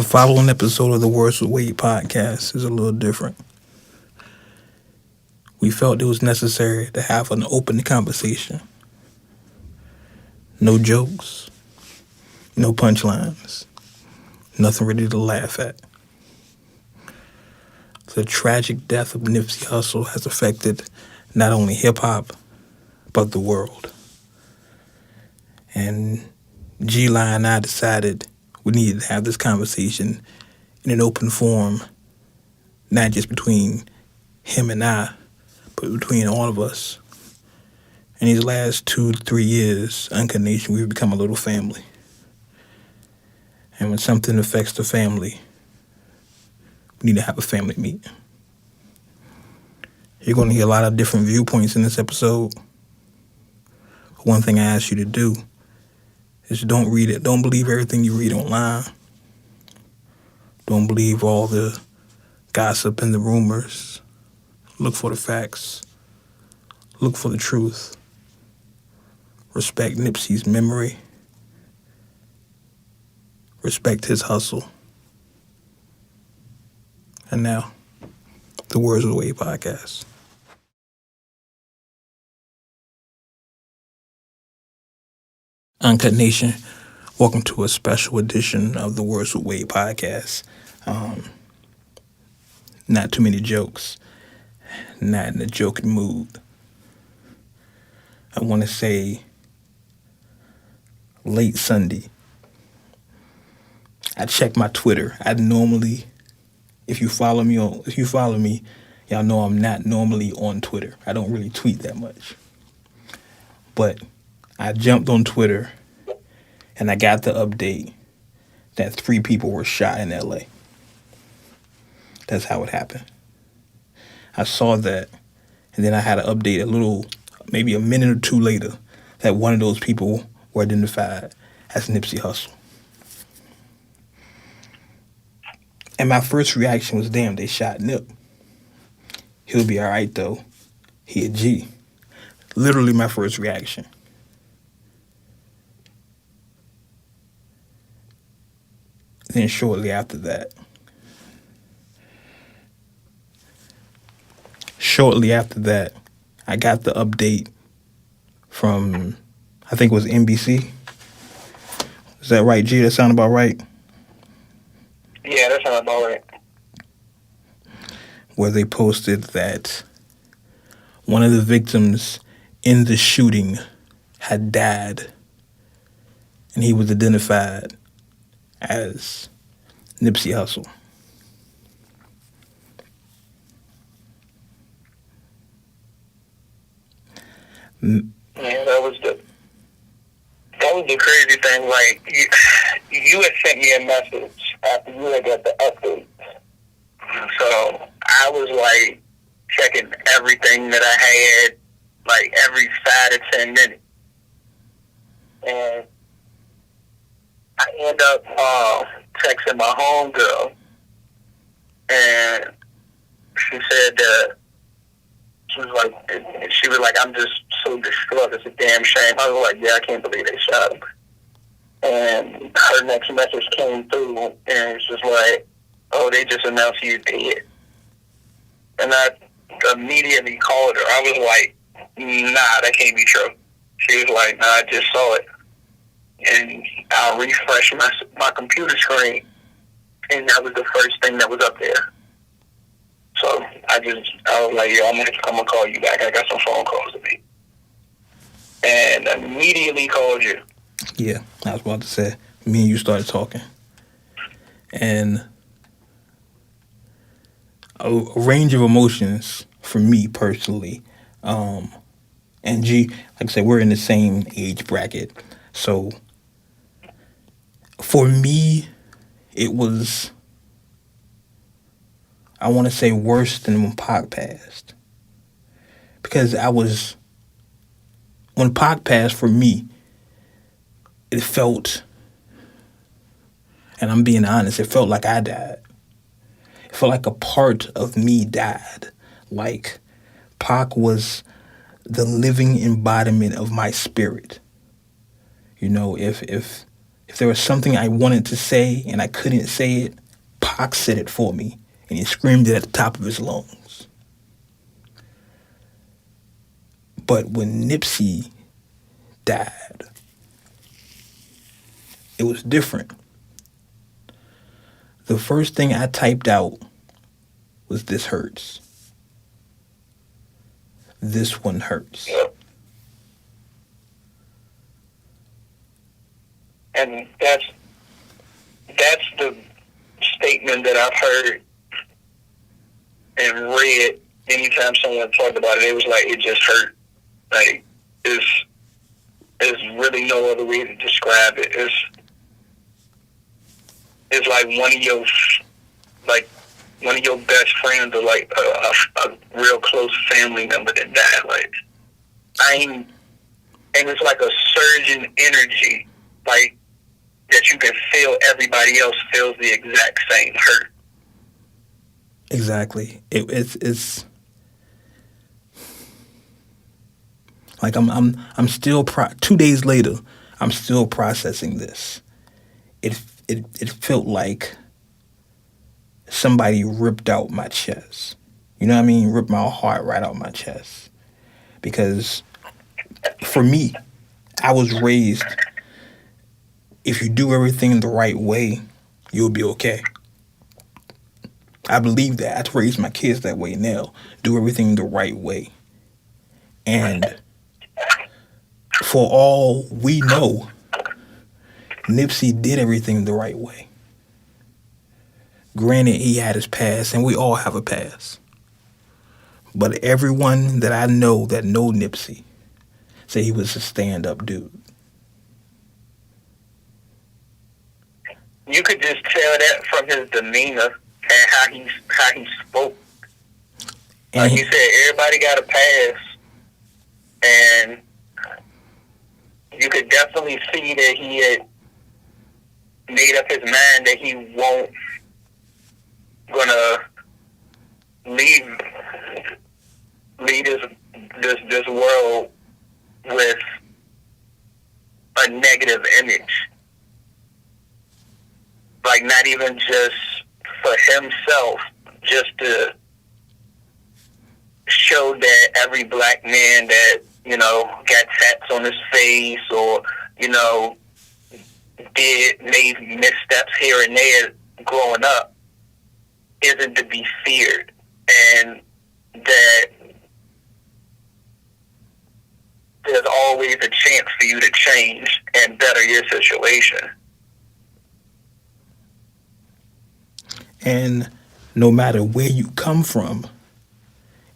The following episode of the Words with Wade podcast is a little different. We felt it was necessary to have an open conversation. No jokes, no punchlines, nothing really to laugh at. The tragic death of Nipsey Hussle has affected not only hip-hop, but the world. And G-Line and I decided we needed to have this conversation in an open forum, not just between him and I, but between all of us. In these last 2 to 3 years, Uncut Nation, we've become a little family. And when something affects the family, we need to have a family meet. You're going to hear a lot of different viewpoints in this episode. One thing I ask you to do is don't read it. Don't believe everything you read online. Don't believe all the gossip and the rumors. Look for the facts. Look for the truth. Respect Nipsey's memory. Respect his hustle. And now, the Words with Wade podcast. Uncut Nation, welcome to a special edition of the Words with Wade podcast. Not too many jokes, not in a joking mood. I want to say late Sunday, I checked my Twitter. I normally, if you follow me, y'all know I'm not normally on Twitter. I don't really tweet that much. But I jumped on Twitter and I got the update that 3 people were shot in LA. That's how it happened. I saw that, and then I had an update maybe a minute or 2 later, that one of those people were identified as Nipsey Hussle. And my first reaction was, damn, they shot Nip. He'll be all right, though. He a G. Literally my first reaction. Then shortly after that, I got the update from, I think it was NBC. Is that right, G? That sound about right? Yeah, that sounds about right. Where they posted that one of the victims in the shooting had died, and he was identified as Nipsey Hussle. Yeah, that was the crazy thing. Like, you had sent me a message after you had got the update. So I was like checking everything that I had, like every 5 to 10 minutes. And I end up texting my homegirl, and she said that she was like, I'm just so distraught. It's a damn shame. I was like, yeah, I can't believe they shot him. And her next message came through, and it's just like, oh, they just announced he's dead. And I immediately called her. I was like, nah, that can't be true. She was like, nah, I just saw it. And I refreshed my computer screen, and that was the first thing that was up there. So I was like, yo, I'm gonna call you back. I got some phone calls to make. And immediately called you. Yeah, I was about to say, me and you started talking. And a range of emotions for me personally. And G, like I said, we're in the same age bracket. So for me, it was, I want to say, worse than when Pac passed. Because when Pac passed, for me, it felt, and I'm being honest, it felt like I died. It felt like a part of me died. Like Pac was the living embodiment of my spirit. You know, if If there was something I wanted to say and I couldn't say it, Pac said it for me, and he screamed it at the top of his lungs. But when Nipsey died, it was different. The first thing I typed out was, "This hurts. This one hurts." And that's the statement that I've heard and read anytime someone talked about it. It was like, it just hurt. Like, there's really no other way to describe it. It's like one of your best friends, or like a real close family member that died. Like, and it's like a surge in energy, like, that you can feel everybody else feels the exact same hurt. Exactly. It's like I'm still 2 days later, I'm still processing this. It felt like somebody ripped out my chest. You know what I mean? Ripped my heart right out my chest. Because for me, I was raised, if you do everything the right way, you'll be okay. I believe that. I raise my kids that way now. Do everything the right way. And for all we know, Nipsey did everything the right way. Granted, he had his past, and we all have a past. But everyone that I know that know Nipsey say he was a stand-up dude. You could just tell that from his demeanor and how he spoke. And like you said, everybody got a past, and you could definitely see that he had made up his mind that he won't gonna leave this world with a negative image. Like, not even just for himself, just to show that every black man that, you know, got tats on his face, or, you know, made missteps here and there growing up, isn't to be feared, and that there's always a chance for you to change and better your situation. And no matter where you come from,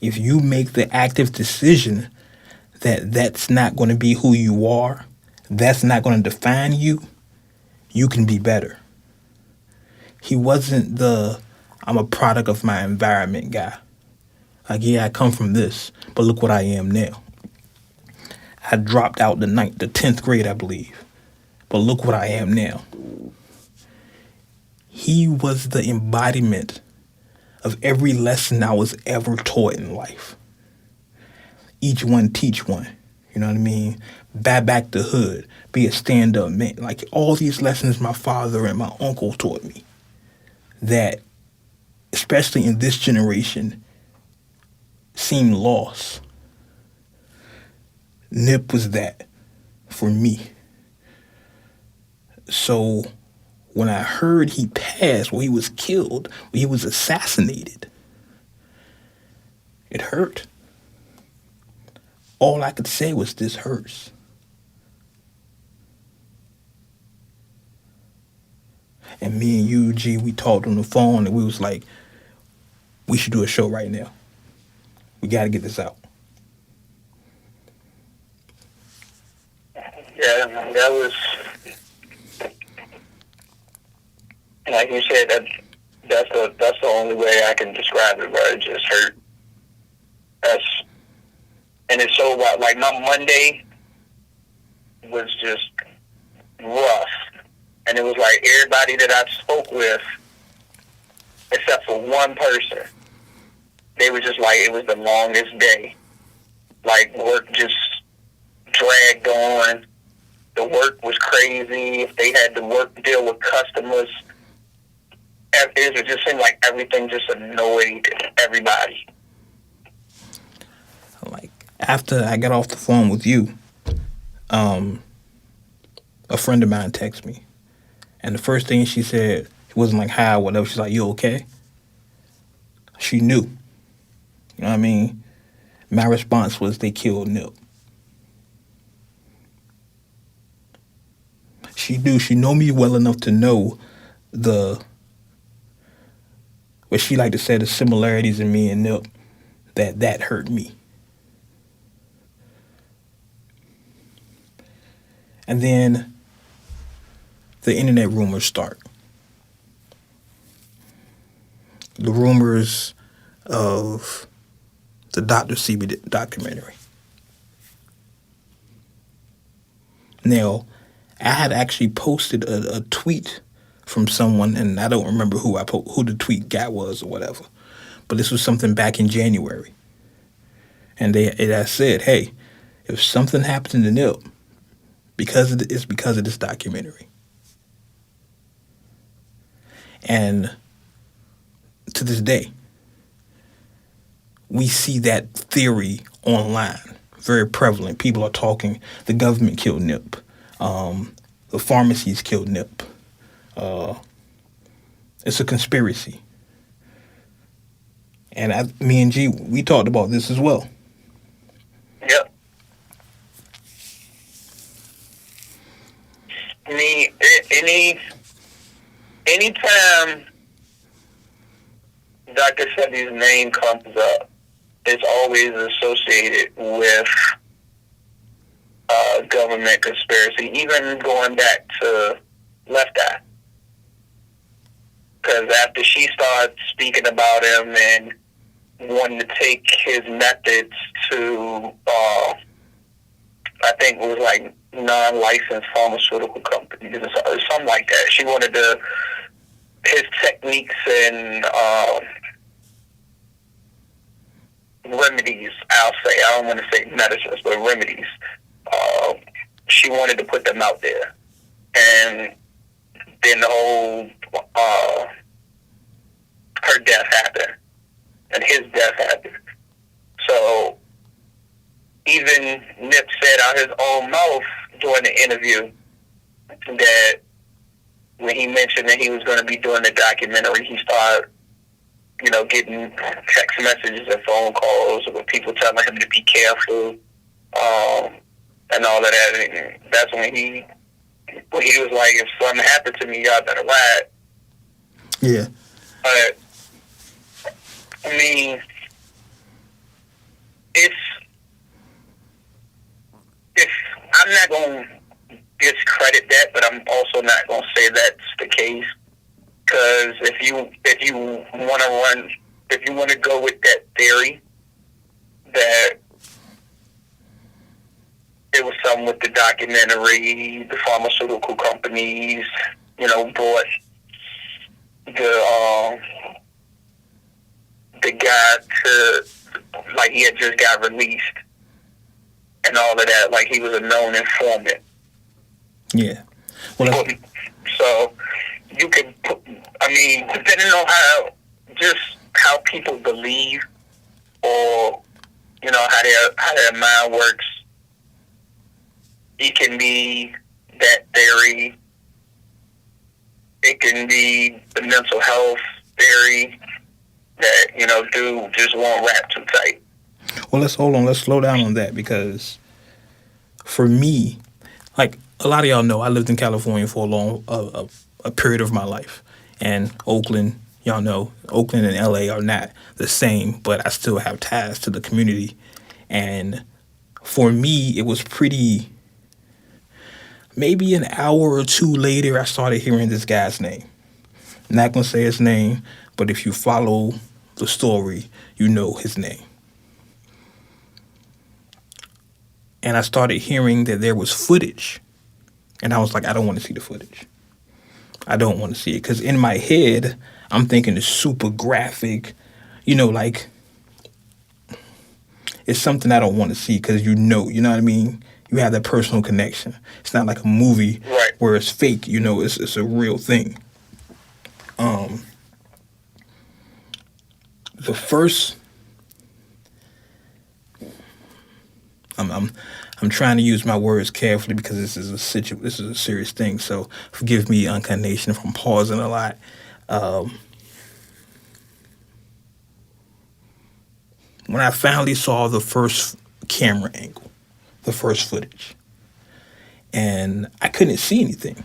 if you make the active decision that that's not going to be who you are, that's not going to define you, you can be better. He wasn't the "I'm a product of my environment" guy. Like, yeah, I come from this, but look what I am now. I dropped out the 10th grade, I believe, but look what I am now. He was the embodiment of every lesson I was ever taught in life. Each one teach one. You know what I mean? Buy back the hood. Be a stand-up man. Like, all these lessons my father and my uncle taught me, that, especially in this generation, seem lost. Nip was that for me. So when I heard he passed, he was killed, he was assassinated, it hurt. All I could say was, "This hurts." And me and you, G, we talked on the phone, and we was like, we should do a show right now. We got to get this out. Yeah, that was, like you said, that's the only way I can describe it, bro. It just hurt. And it's so wild. Like, my Monday was just rough. And it was like everybody that I spoke with, except for one person, they were just like, it was the longest day. Like, work just dragged on. the work was crazy. If they had to deal with customers, it just seemed like everything just annoyed everybody. Like, after I got off the phone with you, a friend of mine texted me. And the first thing she said, it wasn't like hi or whatever. She's like, you okay? She knew. You know what I mean? My response was, they killed Nip. She knew. She know me well enough to know what she like to say, the similarities in me and Nip, that hurt me. And then the internet rumors start. The rumors of the Dr. Sebi documentary. Now, I had actually posted a tweet from someone, and I don't remember who the tweet guy was or whatever, but this was something back in January. And I said, hey, if something happened to Nip, it's because of this documentary. And to this day, we see that theory online, very prevalent. People are talking, the government killed Nip. The pharmacies killed Nip. It's a conspiracy. And me and G, we talked about this as well. Yep. Anytime Dr. Sebi's name comes up, it's always associated with government conspiracy, even going back to Left Eye. Because after she started speaking about him and wanting to take his methods to, I think it was like non-licensed pharmaceutical companies or something like that. She wanted his techniques and remedies, I'll say. I don't want to say medicines, but remedies. She wanted to put them out there. And then the whole, her death happened. And his death happened. So, even Nip said out his own mouth during the interview that when he mentioned that he was going to be doing the documentary, he started, getting text messages and phone calls with people telling him to be careful, and all of that. And that's when he was like, if something happened to me, y'all better ride. Yeah. But, I mean, I'm not going to discredit that, but I'm also not going to say that's the case. Because if you want to go with that theory that it was something with the documentary, the pharmaceutical companies, bought the guy to, like, he had just got released and all of that, like he was a known informant. Yeah. Well, so you can, depending on how people believe, or how their mind works, it can be that theory. It can be the mental health theory that dude just won't rap too tight. Well, let's slow down on that, because for me, like a lot of y'all know, I lived in California for a period of my life, and Oakland, y'all know, Oakland and LA are not the same, but I still have ties to the community. And for me, it was pretty, maybe an hour or two later, I started hearing this guy's name. I'm not going to say his name, but if you follow the story, you know his name. And I started hearing that there was footage. And I was like, I don't want to see the footage. I don't want to see it. Because in my head, I'm thinking it's super graphic. Like, it's something I don't want to see, because you know what I mean? You have that personal connection. It's not like a movie Right. where it's fake. You know, it's a real thing. The first, I'm trying to use my words carefully because this is a serious thing. So forgive me, Uncut Nation, if I'm pausing a lot. When I finally saw the first camera angle, the first footage, and I couldn't see anything.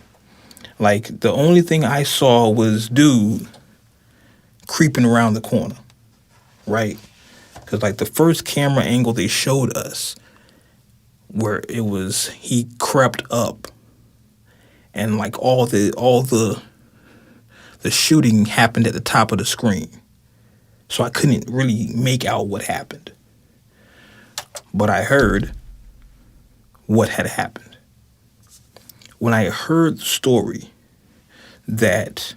Like, the only thing I saw was dude creeping around the corner, right? Because, like, the first camera angle they showed us, where it was, he crept up, and, like, all the shooting happened at the top of the screen. So I couldn't really make out what happened. But I heard what had happened. When I heard the story that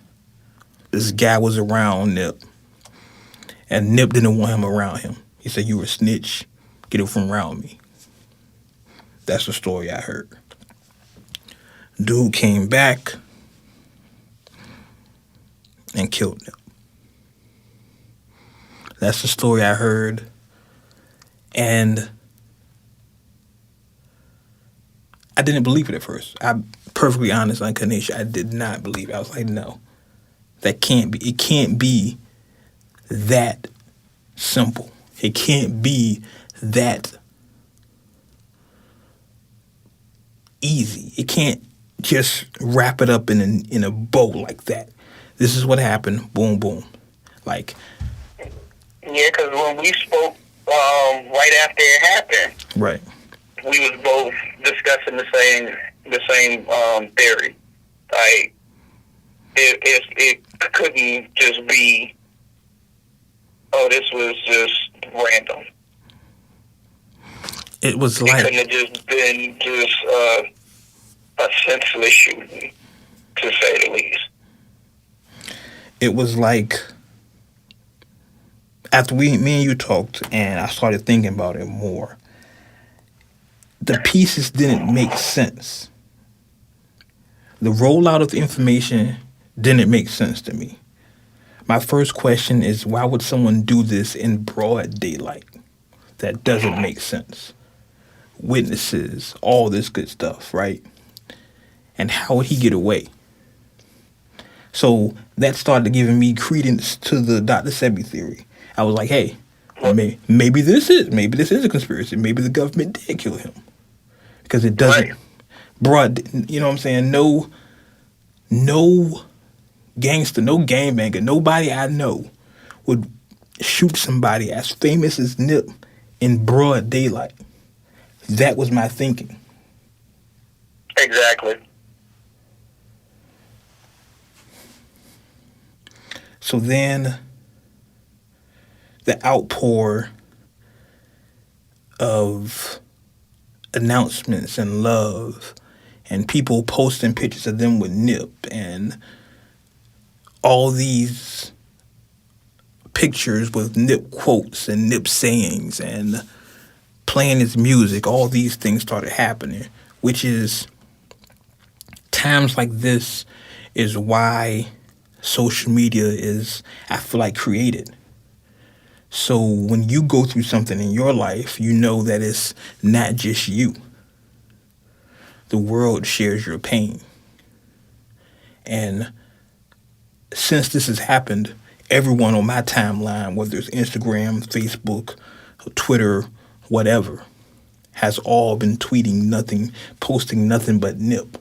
this guy was around Nip, and Nip didn't want him around him. He said, "You were a snitch. Get it from around me." That's the story I heard. Dude came back and killed Nip. That's the story I heard. And I didn't believe it at first. I'm perfectly honest, Uncut Nation. I did not believe it. I was like, no, that can't be. It can't be that simple. It can't be that easy. It can't just wrap it up in a bow like that. This is what happened. Boom, boom. Like, Yeah, because when we spoke right after it happened, right. we was both discussing the same theory. Like, it couldn't just be, oh, this was just random. It was It like, couldn't have just been just a senseless shooting, to say the least. it was like, after me and you talked and I started thinking about it more, the pieces didn't make sense. The rollout of the information didn't make sense to me. My first question is, why would someone do this in broad daylight? That doesn't make sense. Witnesses, all this good stuff, right? And how would he get away? So that started giving me credence to the Dr. Sebi theory. I was like, hey, maybe this is a conspiracy. Maybe the government did kill him. Because it doesn't, Right. broad, you know what I'm saying? No gangster, no gangbanger, nobody I know would shoot somebody as famous as Nip in broad daylight. That was my thinking. Exactly. So then the outpour of announcements and love and people posting pictures of them with Nip and all these pictures with Nip quotes and Nip sayings and playing his music, all these things started happening, which is times like this is why social media is, I feel like, created. So when you go through something in your life, you know that it's not just you. The world shares your pain. And since this has happened, everyone on my timeline, whether it's Instagram, Facebook, Twitter, whatever, has all been tweeting nothing, posting nothing but Nip.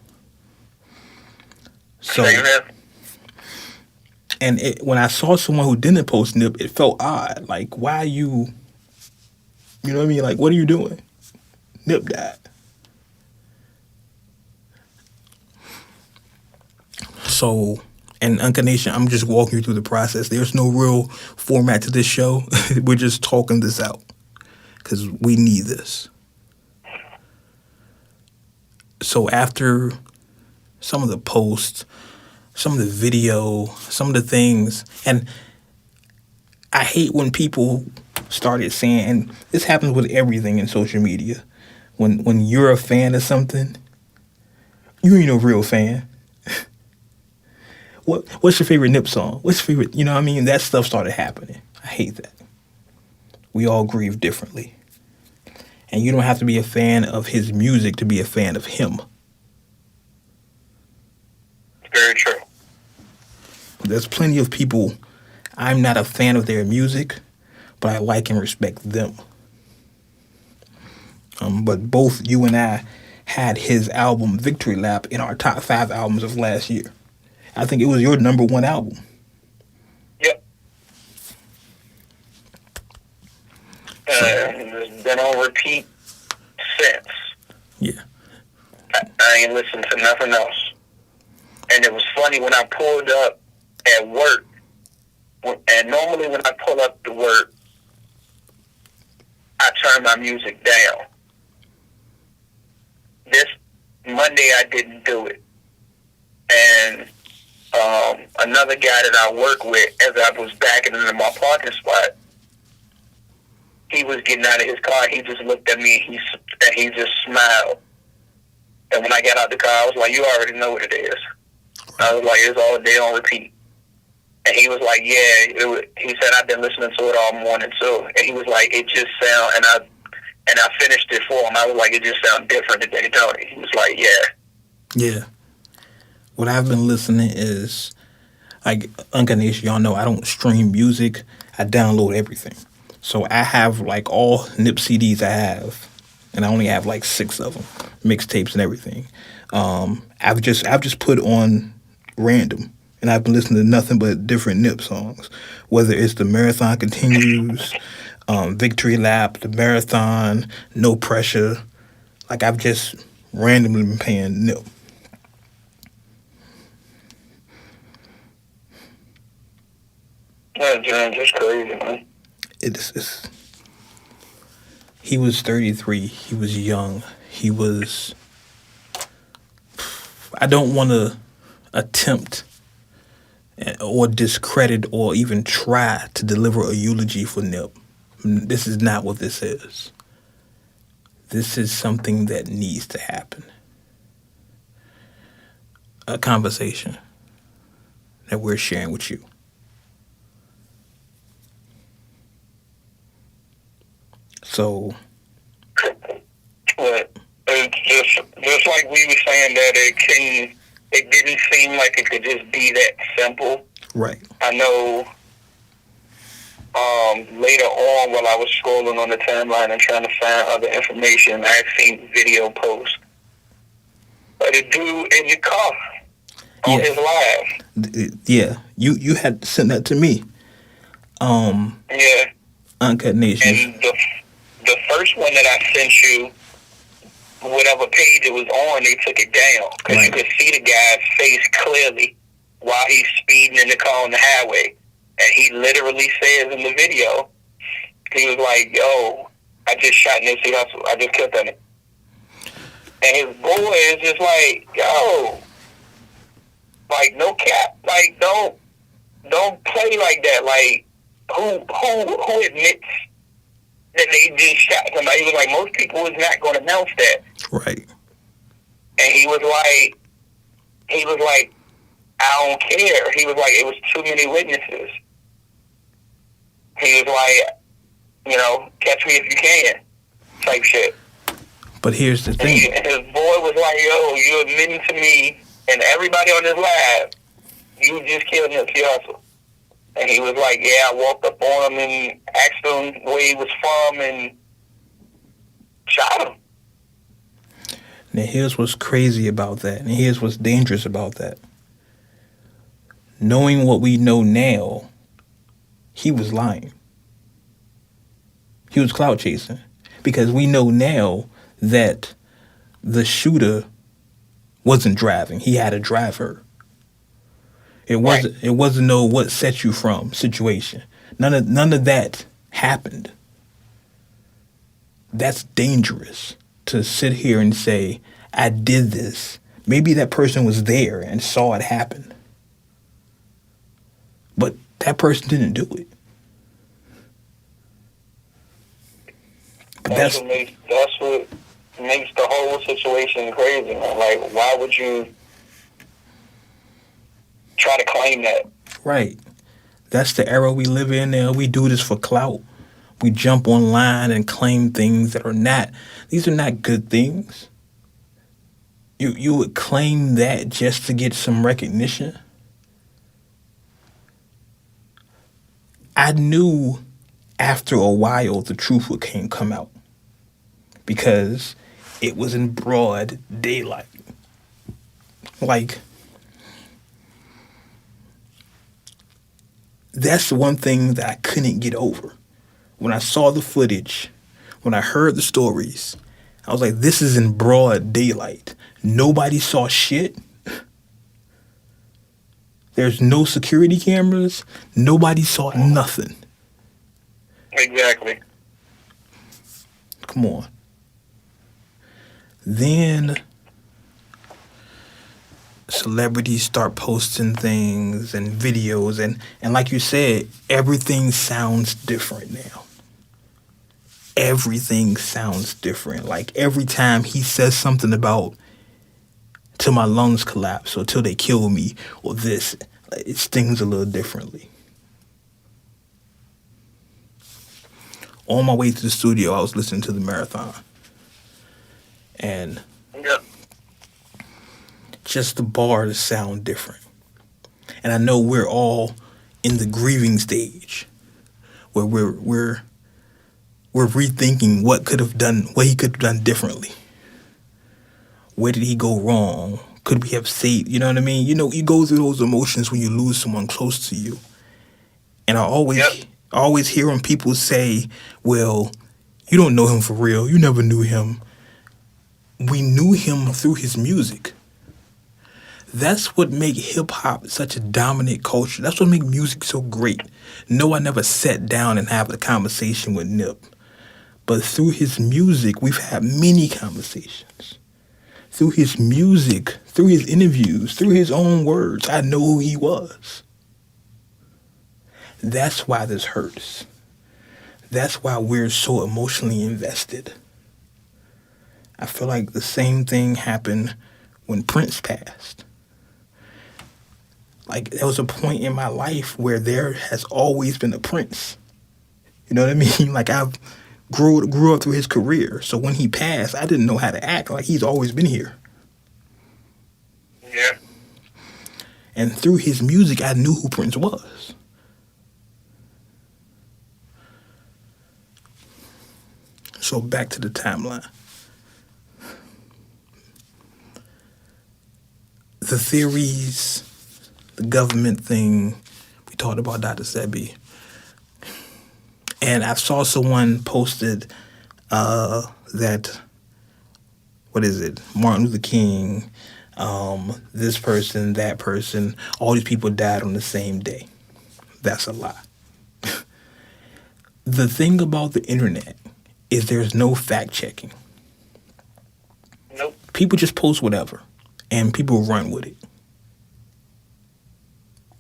So, and when I saw someone who didn't post Nip, it felt odd. Like, why are you know what I mean? Like, what are you doing? Nip died. So, and Uncut Nation, I'm just walking you through the process. There's no real format to this show. We're just talking this out because we need this. So after some of the posts, some of the video, some of the things, and I hate when people started saying, and this happens with everything in social media, when you're a fan of something, you ain't a real fan. What's your favorite Nip song? What's your favorite? You know what I mean? That stuff started happening. I hate that. We all grieve differently. And you don't have to be a fan of his music to be a fan of him. Very true. There's plenty of people, I'm not a fan of their music, but I like and respect them. But both you and I had his album Victory Lap in our top 5 albums of last year. I think it was your number 1 album. Yep. It's been on repeat since. Yeah. I ain't listened to nothing else. And it was funny when I pulled up at work, and normally when I pull up to work, I turn my music down. This Monday I didn't do it. And another guy that I work with, as I was backing into my parking spot, he was getting out of his car. He just looked at me and he just smiled. And when I got out the car, I was like, you already know what it is. I was like, it's all day on repeat. And he was like, yeah. He said, I've been listening to it all morning too. And he was like, it just sound, and I finished it for him. I was like, it just sounds different today, don't it? He was like, yeah. Yeah. What I've been listening is, like, Inquires, y'all know I don't stream music. I download everything. So I have, like, all Nip CDs I have, and I only have, like, 6 of them, mixtapes and everything. I've just put on random, and I've been listening to nothing but different Nip songs, whether it's The Marathon Continues, Victory Lap, The Marathon, No Pressure. Like, I've just randomly been paying Nip. That's just crazy, man. It's he was 33. He was young. He was... I don't want to attempt or discredit or even try to deliver a eulogy for Nip. This is not what this is. This is something that needs to happen. A conversation that we're sharing with you. So, but it's just like we were saying that it didn't seem like it could just be that simple. right. I know later on while I was scrolling on the timeline and trying to find other information, I had seen video posts. But a dude in the car on his live. Yeah, you had sent that to me. Yeah. Uncut Nation. And the first one that I sent you, whatever page it was on, they took it down. Because you could see the guy's face clearly while he's speeding in the car on the highway. And he literally says in the video, he was like, yo, I just shot Nipsey Hussle. I just killed him. And his boy is just like, yo, like, no cap. Like, don't play like that. Like, who admits that they just shot somebody? He was like, most people is not going to announce that. Right. And he was like, I don't care. He was like, it was too many witnesses. He was like, you know, catch me if you can, type shit. But here's the thing. And his boy was like, yo, you admitting to me and everybody on this live, you just killed Nipsey Hussle. And he was like, yeah, I walked up on him and asked him where he was from and shot him. Now, here's what's crazy about that, and here's what's dangerous about that. Knowing what we know now, he was lying. He was clout chasing. Because we know now that the shooter wasn't driving. He had a driver. It wasn't no what set you from situation. None of that happened. That's dangerous to sit here and say, I did this. Maybe that person was there and saw it happen. But that person didn't do it. But That's what makes the whole situation crazy, man. Like, why would you try to claim that? Right. That's the era we live in now. We do this for clout. We jump online and claim things that are not. These are not good things. You would claim that just to get some recognition. I knew after a while the truth would come out because it was in broad daylight. Like, that's the one thing that I couldn't get over. When I saw the footage, when I heard the stories, I was like, this is in broad daylight. Nobody saw shit. There's no security cameras. Nobody saw nothing. Exactly. Come on. Then celebrities start posting things and videos, and like you said, everything sounds different now. Everything sounds different. Like every time he says something about till my lungs collapse or till they kill me or this, it stings a little differently. On my way to the studio, I was listening to the marathon. And just the bars sound different. And I know we're all in the grieving stage where we're rethinking what he could have done differently. Where did he go wrong? Could we have saved? You know what I mean? You know, you go through those emotions when you lose someone close to you. And I always hear when people say, well, you don't know him for real. You never knew him. We knew him through his music. That's what make hip-hop such a dominant culture. That's what make music so great. No, I never sat down and have a conversation with Nip. But through his music, we've had many conversations. Through his music, through his interviews, through his own words, I know who he was. That's why this hurts. That's why we're so emotionally invested. I feel like the same thing happened when Prince passed. Like, there was a point in my life where there has always been a Prince. You know what I mean? Like, I've grew up through his career. So when he passed, I didn't know how to act. Like, he's always been here. Yeah. And through his music, I knew who Prince was. So back to the timeline. The theories, the government thing, we talked about Dr. Sebi. And I saw someone posted that, what is it, Martin Luther King, this person, that person, all these people died on the same day. That's a lie. The thing about the internet is there's no fact checking. Nope. People just post whatever, and people run with it.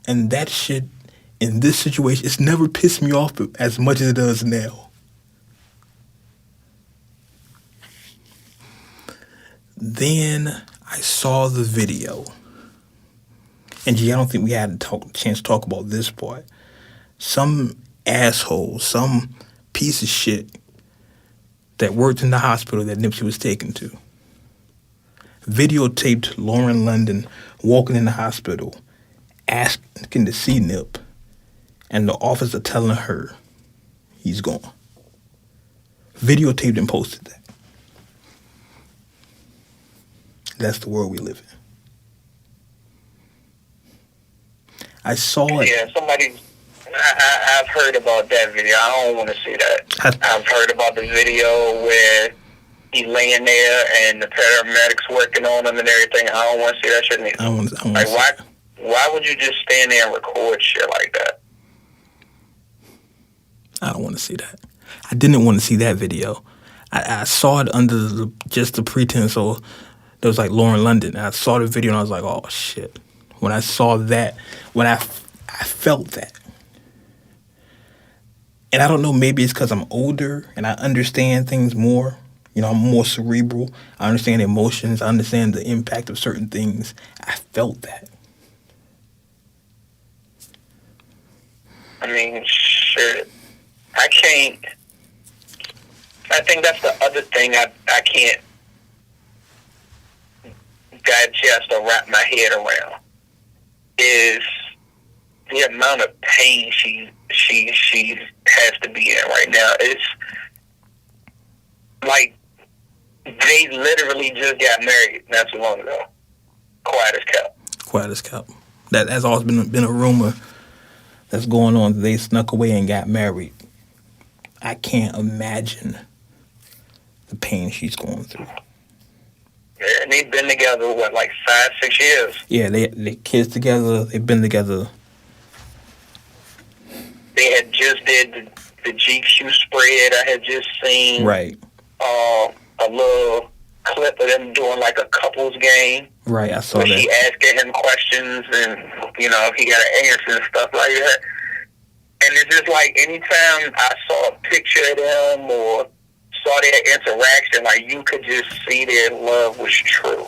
And that shit, in this situation, it's never pissed me off as much as it does now. Then I saw the video. And gee, I don't think we had a chance to talk about this part. Some asshole, some piece of shit that worked in the hospital that Nipsey was taken to videotaped Lauren London walking in the hospital asking to see Nip, and the officer telling her he's gone. Videotaped and posted that. That's the world we live in. I saw it. Yeah, I've heard about that video. I don't want to see that. I've heard about the video where he's laying there and the paramedics working on him and everything. I don't want to see that shit neither. I don't want like, why would you just stand there and record shit like that? I don't want to see that. I didn't want to see that video. I saw it under just the pretense of there was like Lauren London. I saw the video and I was like, oh shit. When I saw that, when I felt that. And I don't know, maybe it's because I'm older and I understand things more You know, I'm more cerebral. I understand emotions. I understand the impact of certain things. I felt that. I mean, shit. I can't. I think that's the other thing I can't digest or wrap my head around is the amount of pain she has to be in right now. It's like they literally just got married not too long ago. Quiet as kept. Quiet as kept. That has always been a rumor that's going on. They snuck away and got married. I can't imagine the pain she's going through. Yeah, and they've been together, what, like 5-6 years? Yeah, they kids together. They've been together. They had just did the GQ spread. I had just seen Right. A little clip of them doing like a couples game. Right, I saw where that. she asking him questions and, you know, he got an answer and stuff like that. And it's just like anytime I saw a picture of them or saw their interaction, like you could just see their love was true.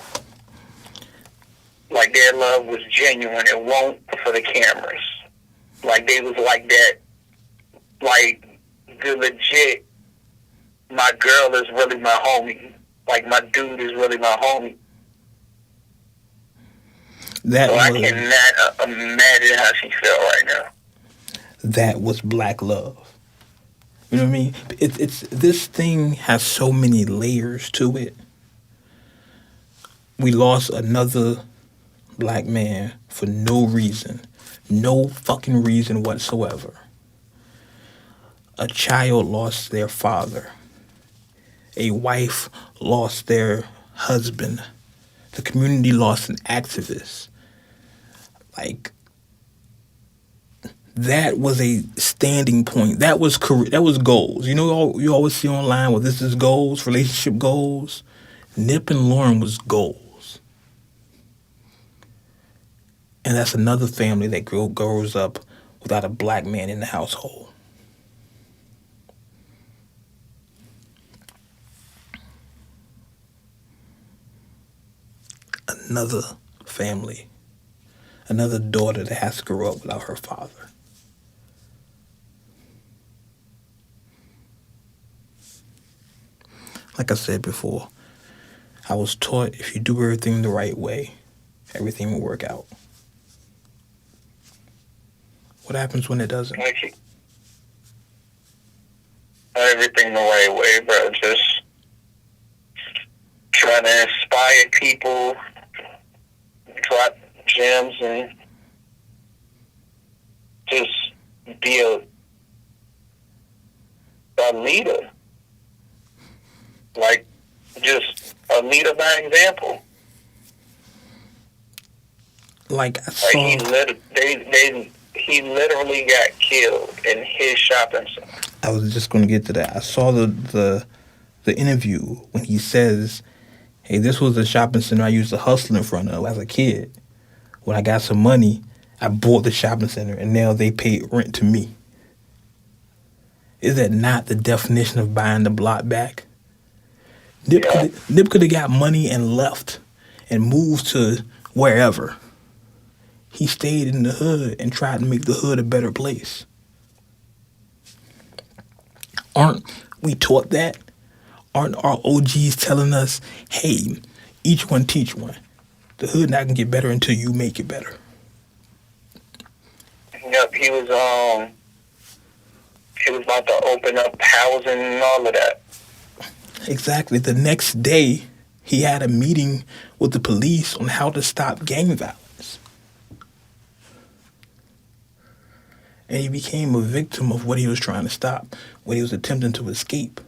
Like their love was genuine. It won't for the cameras. Like they was like that. Like the legit, my girl is really my homie. Like my dude is really my homie. So I cannot imagine how she felt right now. That was black love. You know what I mean? It's this thing has so many layers to it. We lost another black man for no reason. No fucking reason whatsoever. A child lost their father. A wife lost their husband. The community lost an activist. Like, that was a standing point. That was goals. You know, you always see online, well, this is goals, relationship goals. Nip and Lauren was goals. And that's another family that grows up without a black man in the household. Another family. Another daughter that has to grow up without her father. Like I said before, I was taught if you do everything the right way, everything will work out. What happens when it doesn't? Everything the right way, bro. Just trying to inspire people, drop gems, and just be a leader. Like, just a leader by example. Like I saw, he literally got killed in his shopping center. I was just going to get to that. I saw the interview when he says, "Hey, this was the shopping center I used to hustle in front of as a kid. When I got some money, I bought the shopping center, and now they paid rent to me." Is that not the definition of buying the block back? Nip could have got money and left and moved to wherever. He stayed in the hood and tried to make the hood a better place. Aren't we taught that? Aren't our OGs telling us, hey, each one teach one? The hood not gonna get better until you make it better. Yep, he was about to open up housing and all of that. Exactly. The next day, he had a meeting with the police on how to stop gang violence. And he became a victim of what he was trying to stop, when he was attempting to escape.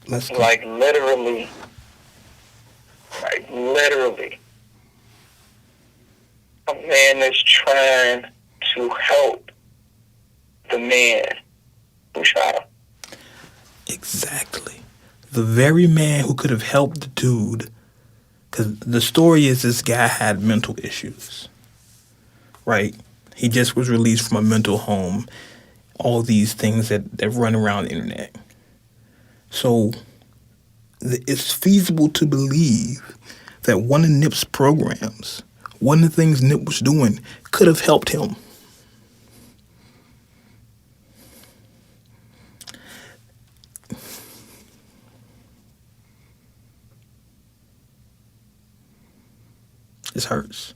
Let's go. Like literally. A man is trying to help the man who shot him. Exactly. The very man who could have helped the dude, because the story is this guy had mental issues, right? He just was released from a mental home. all these things that run around the internet. So it's feasible to believe that one of Nip's programs, one of the things Nip was doing, could have helped him. This hurts.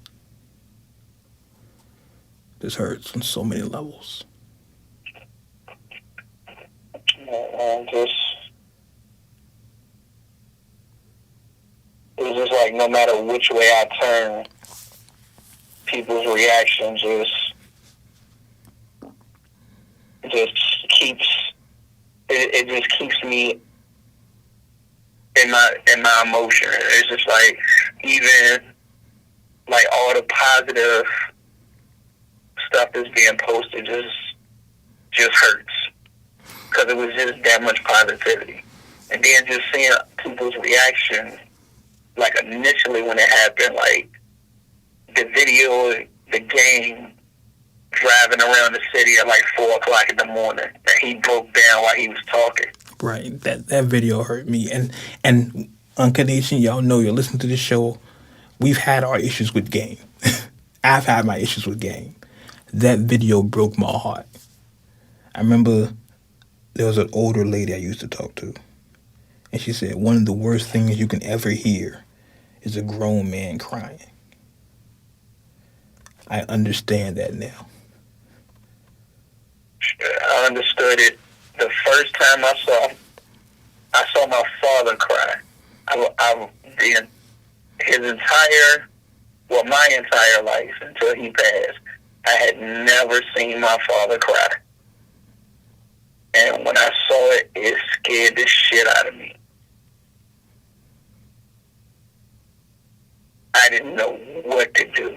This hurts on so many levels. It's just like no matter which way I turn, people's reaction just keeps it just keeps me in my emotion. It's just like even like all the positive stuff that's being posted just hurts because it was just that much positivity, and then just seeing people's reaction. Like initially when it happened, like the video, the game, driving around the city at like 4 o'clock in the morning, and he broke down while he was talking. Right, that video hurt me, and Uncondition, y'all know you're listening to this show. We've had our issues with game. I've had my issues with game. That video broke my heart. I remember there was an older lady I used to talk to. And she said, one of the worst things you can ever hear is a grown man crying. I understand that now. I understood it the first time I saw my father cry. My entire life until he passed, I had never seen my father cry. And when I saw it, it scared the shit out of me. I didn't know what to do.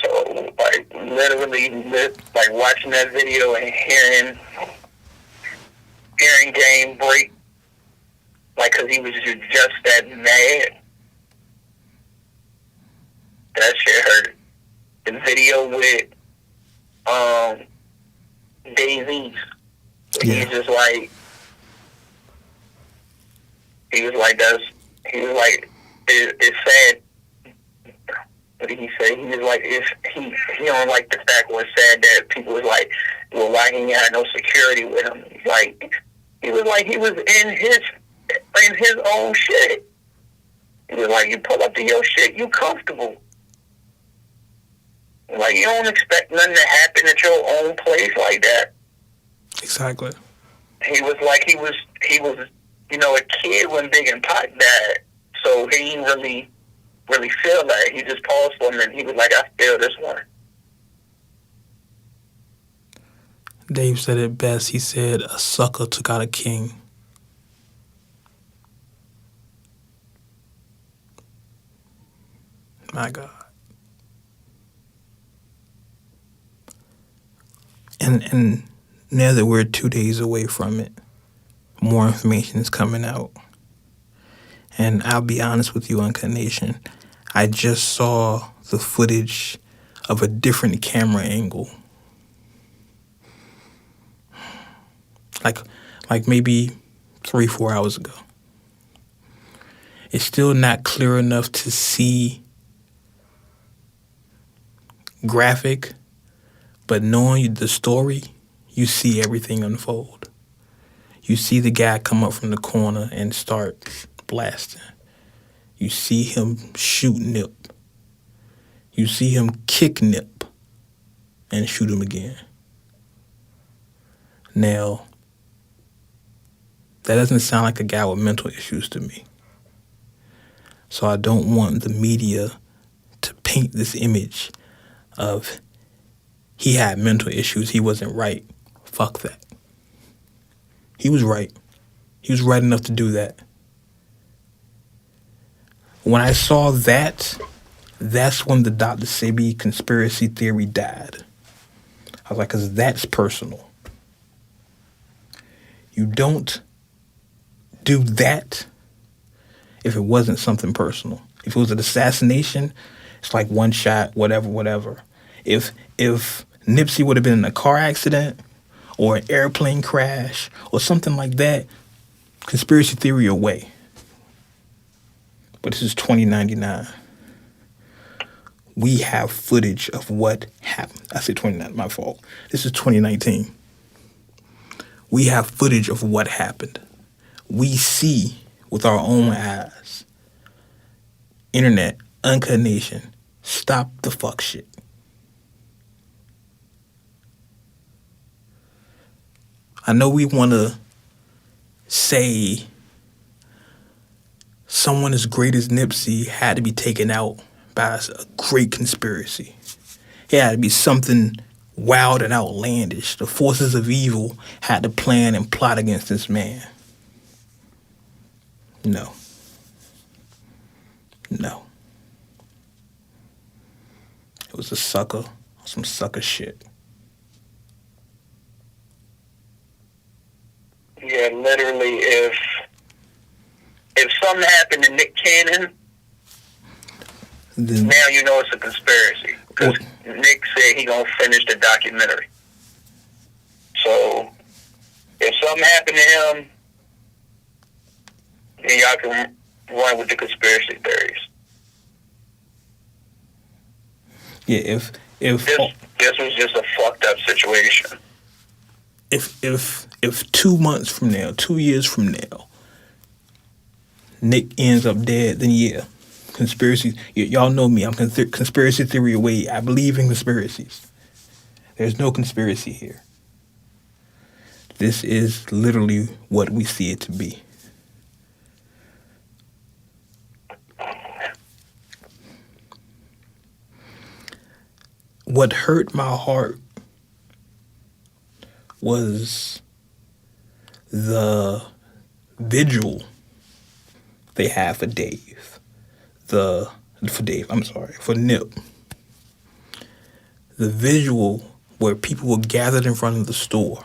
So, like, literally, like, watching that video and hearing Game break, like, because he was just that mad. That shit hurt. The video with Davies, he's just like, it's sad. What did he say? He was like, he don't like the fact where it's sad that people was like, well, why he ain't had no security with him? He was in his own shit. He was like, you pull up to your shit, you comfortable. Like, you don't expect nothing to happen at your own place like that. Exactly. He was, a kid when Big and Pac died, so he didn't really feel that. He just paused for him and he was like, I feel this one. Dave said it best. He said, a sucker took out a king. My God. And now that we're 2 days away from it, more information is coming out. And I'll be honest with you, Uncondition, I just saw the footage of a different camera angle. Like maybe 3-4 hours ago. It's still not clear enough to see graphic, but knowing the story, you see everything unfold. You see the guy come up from the corner and start blasting. You see him shoot Nip. You see him kick Nip and shoot him again. Now, that doesn't sound like a guy with mental issues to me. So I don't want the media to paint this image of he had mental issues, he wasn't right. Fuck that. He was right. He was right enough to do that. When I saw that, that's when the Dr. Sebi conspiracy theory died. I was like, because that's personal. You don't do that if it wasn't something personal. If it was an assassination, it's like one shot, whatever. If Nipsey would have been in a car accident or an airplane crash or something like that, conspiracy theory away. But this is 2099. We have footage of what happened. I said 29, my fault. This is 2019. We have footage of what happened. We see with our own eyes. Internet, Uncut Nation, stop the fuck shit. I know we want to say someone as great as Nipsey had to be taken out by a great conspiracy. It had to be something wild and outlandish. The forces of evil had to plan and plot against this man. No. No. It was a sucker, some sucker shit. Yeah, literally, if something happened to Nick Cannon, Then, now you know it's a conspiracy. Because Nick said he gonna finish the documentary. So, if something happened to him, then y'all can run with the conspiracy theories. yeah, if This was just a fucked up situation. If 2 months from now, 2 years from now, Nick ends up dead, then yeah, conspiracy. Y'all know me. I'm conspiracy theory away. I believe in conspiracies. There's no conspiracy here. This is literally what we see it to be. What hurt my heart was the vigil they had for Dave. For Nip. The visual where people were gathered in front of the store,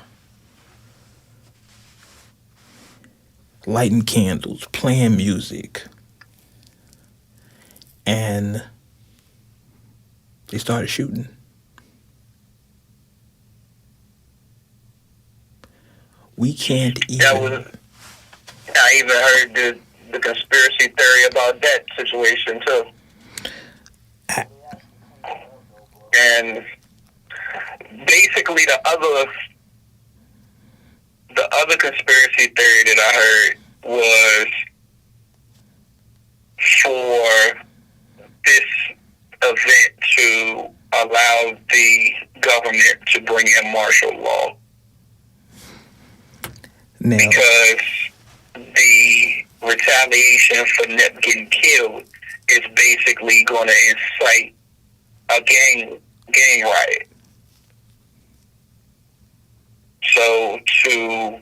lighting candles, playing music, and they started shooting. We can't even... I even heard the conspiracy theory about that situation too. And basically the other conspiracy theory that I heard was for this event to allow the government to bring in martial law. Now, because the retaliation for Nip getting killed is basically going to incite a gang riot. So to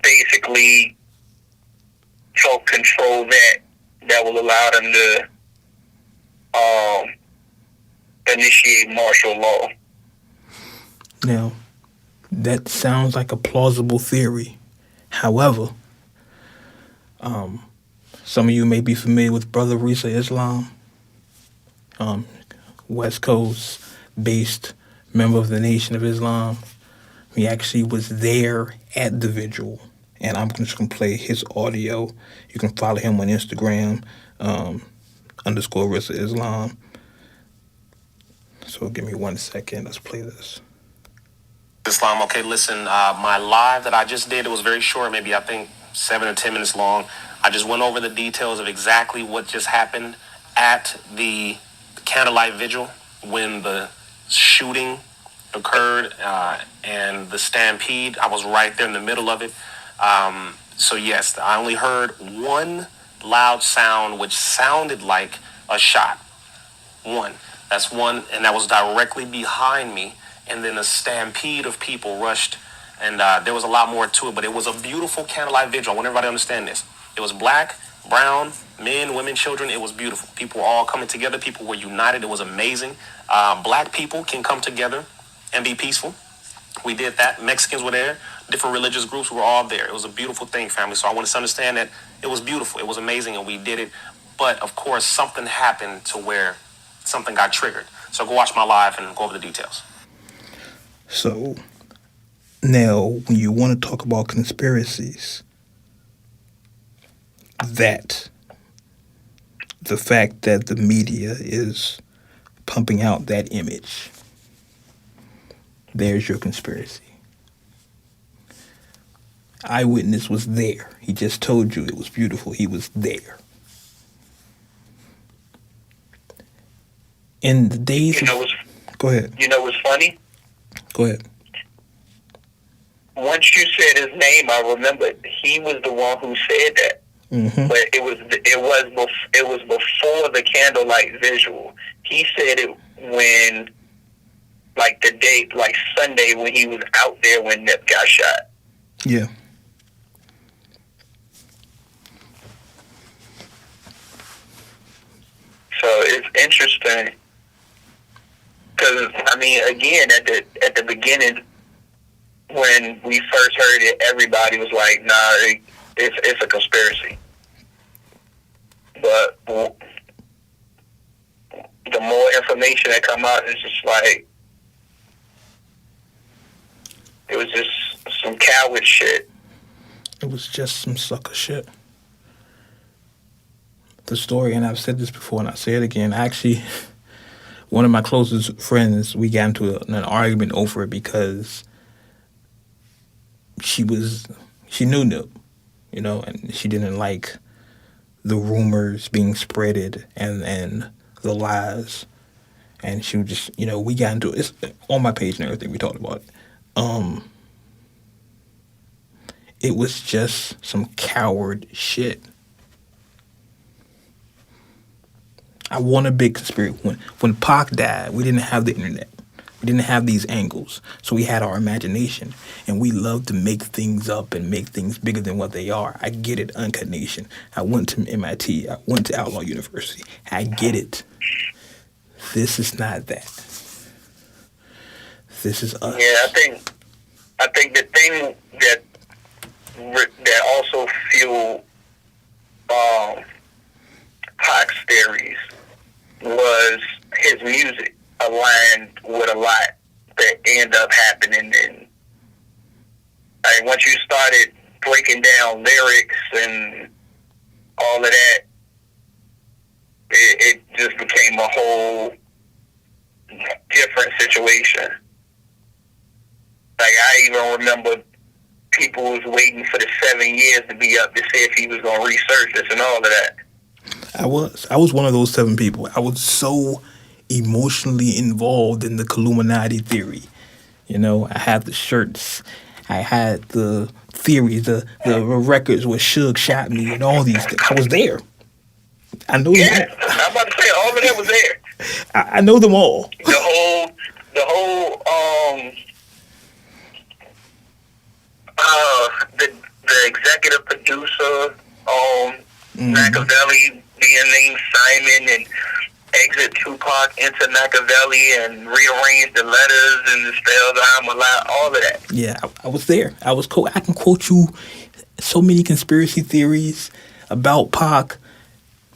basically help control that will allow them to initiate martial law. Now, that sounds like a plausible theory. However, some of you may be familiar with Brother Risa Islam, West Coast based member of the Nation of Islam. He actually was there at the vigil, and I'm just going to play his audio. You can follow him on Instagram, _ Risa Islam. So give me 1 second. Let's play this. Islam. Okay, listen, my live that I just did, it was very short, maybe I think 7 or 10 minutes long. I just went over the details of exactly what just happened at the candlelight vigil when the shooting occurred and the stampede. I was right there in the middle of it. So yes, I only heard one loud sound which sounded like a shot. One. That's one, and that was directly behind me. And then a stampede of people rushed, and there was a lot more to it, but it was a beautiful candlelight vigil. I want everybody to understand this. It was black, brown, men, women, children. It was beautiful. People were all coming together. People were united. It was amazing. Black people can come together and be peaceful. We did that. Mexicans were there. Different religious groups were all there. It was a beautiful thing, family. So I want us to understand that it was beautiful. It was amazing, and we did it. But, of course, something happened to where something got triggered. So go watch my live and go over the details. So now, when you want to talk about conspiracies, that the fact that the media is pumping out that image, there's your conspiracy. Eyewitness was there. He just told you it was beautiful. He was there. In the days go ahead. You know what's funny? Go ahead. Once you said his name, I remembered he was the one who said that. Mm-hmm. But it was before the candlelight visual. He said it when, like the date, like Sunday when he was out there when Nip got shot. Yeah. So it's interesting because I mean, again, at the beginning when we first heard it, everybody was like, "Nah, it's a conspiracy." But the more information that come out, it's just like it was just some coward shit. It was just some sucker shit. The story, and I've said this before and I'll say it again, actually, one of my closest friends, we got into an argument over it because she knew Nip, and she didn't like the rumors being spreaded and the lies. And she would just, we got into it. It's on my page and everything. We talked about it. It was just some coward shit. I want a big conspiracy. When Pac died, we didn't have the internet. We didn't have these angles. So we had our imagination. And we love to make things up and make things bigger than what they are. I get it, Uncut Nation. I went to MIT. I went to Outlaw University. I get it. This is not that. This is us. Yeah, I think the thing that also fueled Pac's theories was his music aligned with a lot that ended up happening. And once you started breaking down lyrics and all of that, it just became a whole different situation. Like, I even remember people was waiting for the 7 years to be up to see if he was going to research this and all of that. I was one of those 7 people. I was so emotionally involved in the Illuminati theory. I had the shirts. I had the theories, the records where Suge shot me and all these things. I was there. I know them all. I'm about to say, all of that was there. I know them all. The executive producer, Machiavelli being named Simon, and exit Tupac into Machiavelli and rearrange the letters and the spells, I'm alive, all of that. Yeah, I was there. I can quote you so many conspiracy theories about Pac.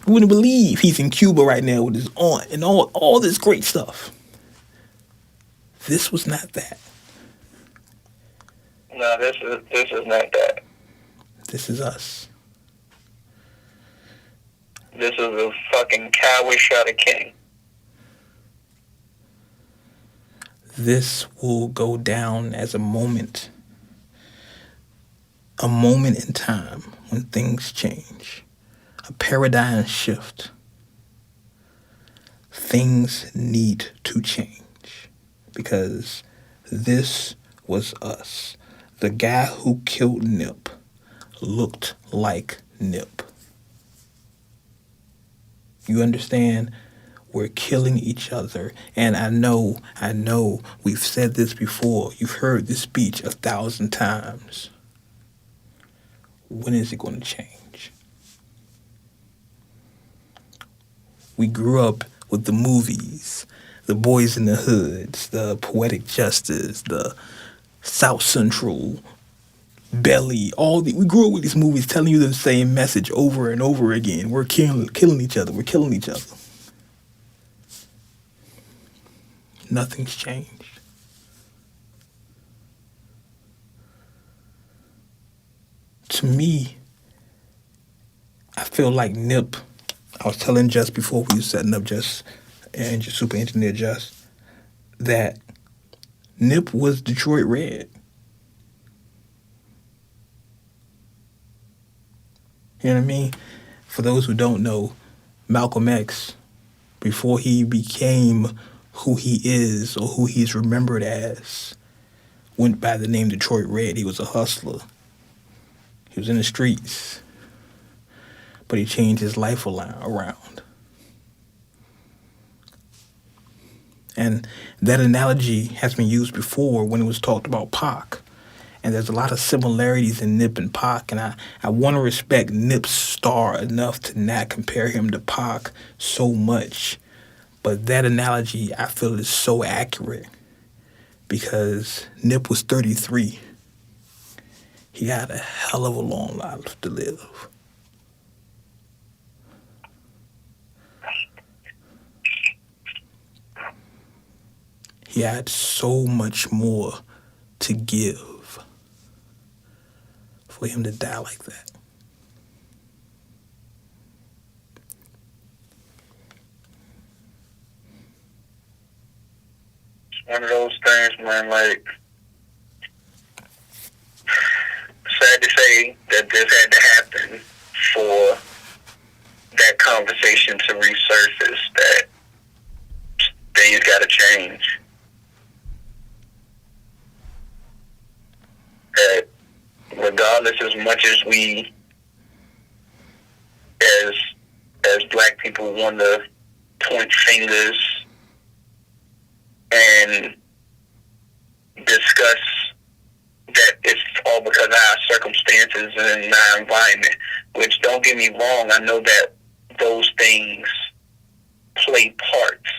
You wouldn't believe he's in Cuba right now with his aunt and all this great stuff. This was not that. No, this is not that. This is us. This is a fucking coward shot of king. This will go down as a moment in time when things change, a paradigm shift. Things need to change because this was us. The guy who killed Nip looked like Nip. You understand? We're killing each other. And I know, we've said this before. You've heard this speech 1,000 times. When is it going to change? We grew up with the movies, the Boys in the Hoods, the Poetic Justice, the South Central, Belly, we grew up with these movies telling you the same message over and over again. We're killing each other. We're killing each other. Nothing's changed. To me, I feel like Nip, I was telling Just before we were setting up Just and your super engineer Just, that Nip was Detroit Red. You know what I mean? For those who don't know, Malcolm X, before he became who he is or who he's remembered as, went by the name Detroit Red. He was a hustler. He was in the streets. But he changed his life around. And that analogy has been used before when it was talked about Pac. And there's a lot of similarities in Nip and Pac. And I want to respect Nip's star enough to not compare him to Pac so much. But that analogy, I feel, is so accurate. Because Nip was 33. He had a hell of a long life to live. He had so much more to give for him to die like that. It's one of those things, man, like, sad to say that this had to happen for that conversation to resurface, that things got to change. That regardless, as much as we, as black people, want to point fingers and discuss that it's all because of our circumstances and our environment, which, don't get me wrong, I know that those things play parts.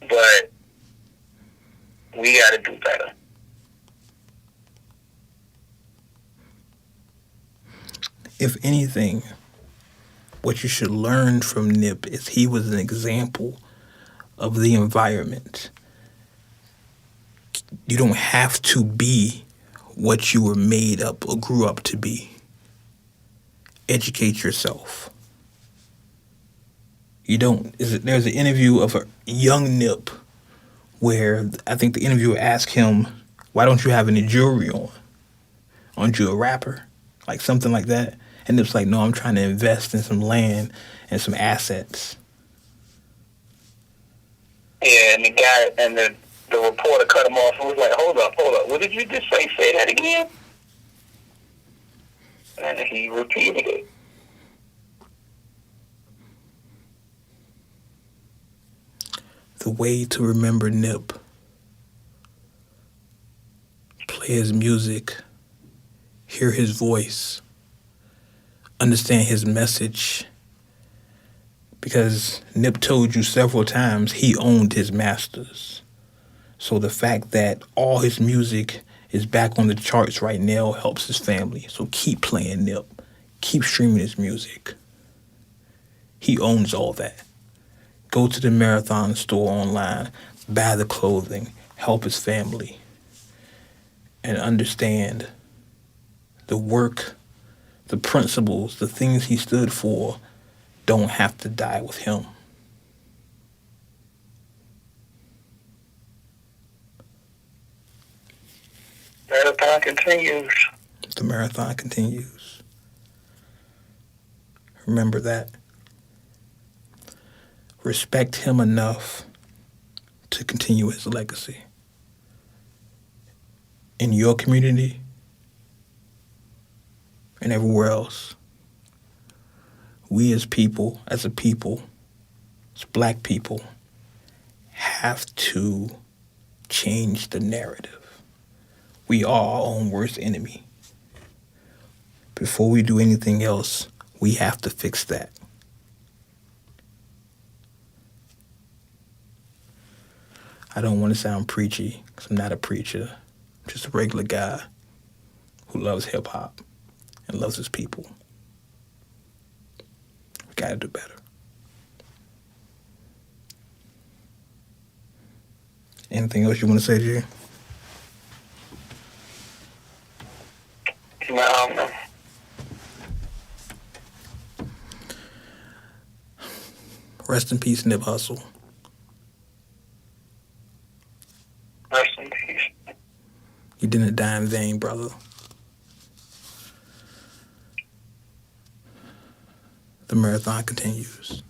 But we got to do better. If anything, what you should learn from Nip is he was an example of the environment. You don't have to be what you were made up or grew up to be. Educate yourself. You don't. There's an interview of a young Nip where I think the interviewer asked him, "Why don't you have any jewelry on? Aren't you a rapper?" Like something like that. And Nip's like, "No, I'm trying to invest in some land and some assets." Yeah, and the guy and the reporter cut him off and was like, hold up. What did you just say? Say that again? And he repeated it. The way to remember Nip: play his music, hear his voice, understand his message. Because Nip told you several times he owned his masters. So the fact that all his music is back on the charts right now helps his family. So keep playing Nip. Keep streaming his music. He owns all that. Go to the Marathon store online, buy the clothing, help his family, and understand the work, the principles, the things he stood for don't have to die with him. Marathon continues. The marathon continues. Remember that. Respect him enough to continue his legacy. In your community and everywhere else, we as people, as black people, have to change the narrative. We are our own worst enemy. Before we do anything else, we have to fix that. I don't want to sound preachy, because I'm not a preacher. I'm just a regular guy who loves hip-hop and loves his people. We got to do better. Anything else you want to say, Jay? No. Rest in peace, Nip Hussle. Rest in peace. You didn't die in vain, brother. The marathon continues.